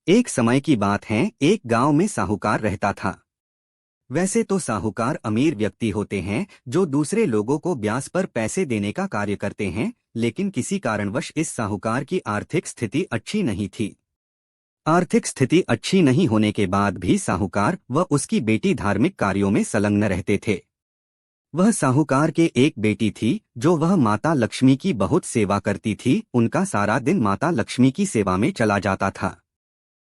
एक समय की बात है, एक गांव में साहूकार रहता था। वैसे तो साहूकार अमीर व्यक्ति होते हैं जो दूसरे लोगों को ब्याज पर पैसे देने का कार्य करते हैं, लेकिन किसी कारणवश इस साहूकार की आर्थिक स्थिति अच्छी नहीं थी। आर्थिक स्थिति अच्छी नहीं होने के बाद भी साहूकार व उसकी बेटी धार्मिक कार्यों में संलग्न रहते थे। वह साहूकार के एक बेटी थी जो वह माता लक्ष्मी की बहुत सेवा करती थी। उनका सारा दिन माता लक्ष्मी की सेवा में चला जाता था।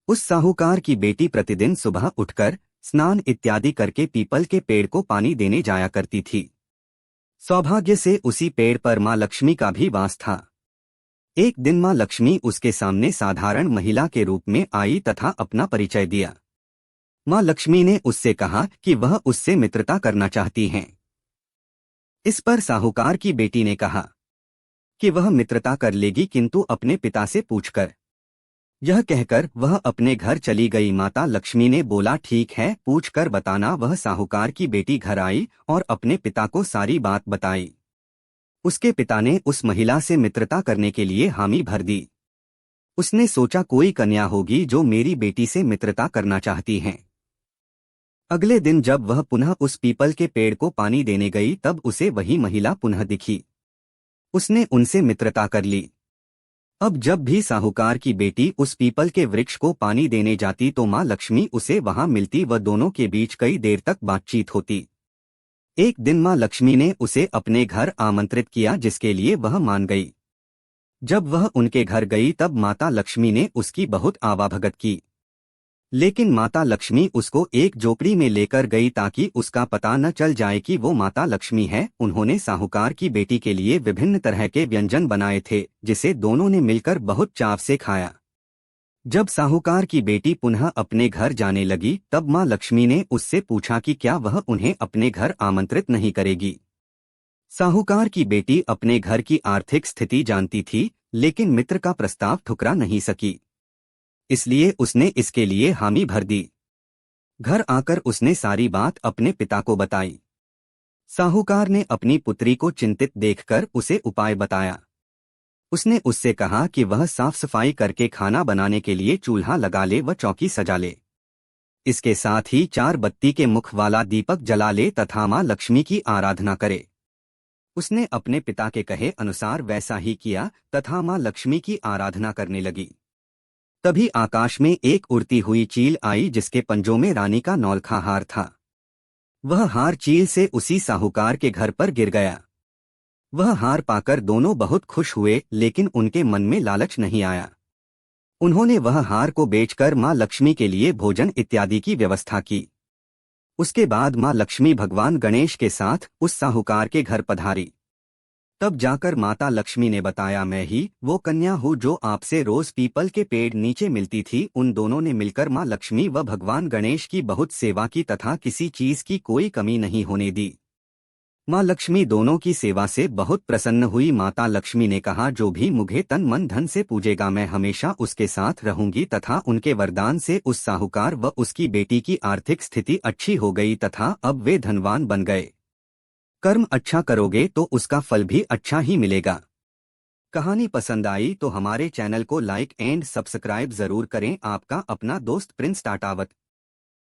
उस साहूकार की बेटी प्रतिदिन सुबह उठकर स्नान इत्यादि करके पीपल के पेड़ को पानी देने जाया करती थी। सौभाग्य से उसी पेड़ पर माँ लक्ष्मी का भी वास था। एक दिन माँ लक्ष्मी उसके सामने साधारण महिला के रूप में आई तथा अपना परिचय दिया। माँ लक्ष्मी ने उससे कहा कि वह उससे मित्रता करना चाहती हैं। इस पर साहूकार की बेटी ने कहा कि वह मित्रता कर लेगी, किंतु अपने पिता से पूछकर। यह कहकर वह अपने घर चली गई। माता लक्ष्मी ने बोला, ठीक है, पूछकर बताना। वह साहूकार की बेटी घर आई और अपने पिता को सारी बात बताई। उसके पिता ने उस महिला से मित्रता करने के लिए हामी भर दी। उसने सोचा कोई कन्या होगी जो मेरी बेटी से मित्रता करना चाहती है। अगले दिन जब वह पुनः उस पीपल के पेड़ को पानी देने गई तब उसे वही महिला पुनः दिखी। उसने उनसे मित्रता कर ली। अब जब भी साहूकार की बेटी उस पीपल के वृक्ष को पानी देने जाती तो माँ लक्ष्मी उसे वहां मिलती व दोनों के बीच कई देर तक बातचीत होती। एक दिन माँ लक्ष्मी ने उसे अपने घर आमंत्रित किया, जिसके लिए वह मान गई। जब वह उनके घर गई तब माता लक्ष्मी ने उसकी बहुत आवाभगत की, लेकिन माता लक्ष्मी उसको एक झोपड़ी में लेकर गई ताकि उसका पता न चल जाए कि वो माता लक्ष्मी है। उन्होंने साहूकार की बेटी के लिए विभिन्न तरह के व्यंजन बनाए थे, जिसे दोनों ने मिलकर बहुत चाव से खाया। जब साहूकार की बेटी पुनः अपने घर जाने लगी तब माँ लक्ष्मी ने उससे पूछा कि क्या वह उन्हें अपने घर आमंत्रित नहीं करेगी। साहूकार की बेटी अपने घर की आर्थिक स्थिति जानती थी, लेकिन मित्र का प्रस्ताव ठुकरा नहीं सकी, इसलिए उसने इसके लिए हामी भर दी। घर आकर उसने सारी बात अपने पिता को बताई। साहूकार ने अपनी पुत्री को चिंतित देखकर उसे उपाय बताया। उसने उससे कहा कि वह साफ सफाई करके खाना बनाने के लिए चूल्हा लगा ले व चौकी सजा ले। इसके साथ ही 4 बत्ती के मुख वाला दीपक जला ले तथा माँ लक्ष्मी की आराधना करे। उसने अपने पिता के कहे अनुसार वैसा ही किया तथा माँ लक्ष्मी की आराधना करने लगी। तभी आकाश में एक उड़ती हुई चील आई, जिसके पंजों में रानी का नौलखा हार था। वह हार चील से उसी साहूकार के घर पर गिर गया। वह हार पाकर दोनों बहुत खुश हुए, लेकिन उनके मन में लालच नहीं आया। उन्होंने वह हार को बेचकर माँ लक्ष्मी के लिए भोजन इत्यादि की व्यवस्था की। उसके बाद माँ लक्ष्मी भगवान गणेश के साथ उस साहूकार के घर पधारी। तब जाकर माता लक्ष्मी ने बताया, मैं ही वो कन्या हूँ जो आपसे रोज पीपल के पेड़ नीचे मिलती थी। उन दोनों ने मिलकर माँ लक्ष्मी व भगवान गणेश की बहुत सेवा की तथा किसी चीज की कोई कमी नहीं होने दी। माँ लक्ष्मी दोनों की सेवा से बहुत प्रसन्न हुई। माता लक्ष्मी ने कहा, जो भी मुझे तन मन धन से पूजेगा मैं हमेशा उसके साथ रहूंगी, तथा उनके वरदान से उस साहूकार व उसकी बेटी की आर्थिक स्थिति अच्छी हो गई तथा अब वे धनवान बन गए। कर्म अच्छा करोगे तो उसका फल भी अच्छा ही मिलेगा। कहानी पसंद आई तो हमारे चैनल को लाइक एंड सब्सक्राइब जरूर करें। आपका अपना दोस्त प्रिंस टाटावत।